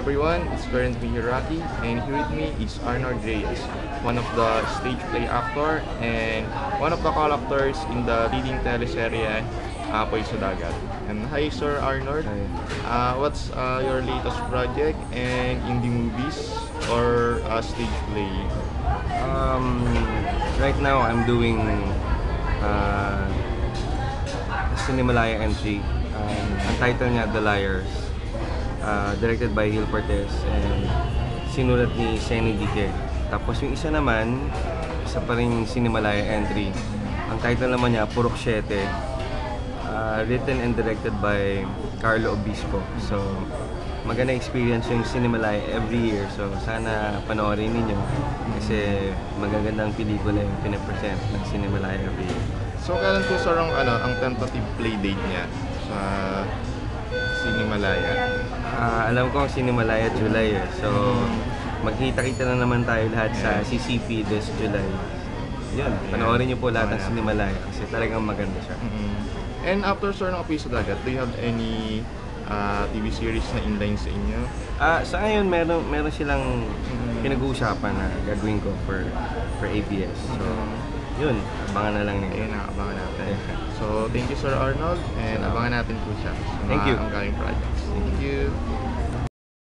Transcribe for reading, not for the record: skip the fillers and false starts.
everyone, it's currently Hiraki, and here with me is Arnold Reyes, one of the stage play actor and one of the characters in the leading teleserye Apoy sa Dagat. And hi Sir Arnold, what's your latest project and indie movies or stage play? Right now I'm doing Cinemalaya entry. Ang title niya, The Liars. Directed by Gil Cortez and sinulat ni Senny Dique. Tapos yung isa naman, isa pa rin Cinemalaya entry. Ang title naman niya, Purok 7. Written and directed by Carlo Obispo. So, maganda experience yung Cinemalaya every year. So, sana panoorin ninyo kasi magagandang pelikula yung pinapresent ng Cinemalaya every year. So kailan po sir ang tentative play date niya sa Cinemalaya? Alam ko ang Cinemalaya July eh. So, magkita-kita na naman tayo lahat sa CCP this July. Yun, panoorin niyo po lahat ng Cinemalaya kasi talagang maganda siya. And after sir ng Apoy sa Dagat, do you have any TV series na inline sa inyo? Sa ngayon, meron silang pinag-uusapan na gagawin ko for ABS. So, yun, abangan na lang ninyo. Ayun, abangan natin. So, thank you Sir Arnold and abangan natin po siya sa Thank you. mga ongoing projects. Thank you.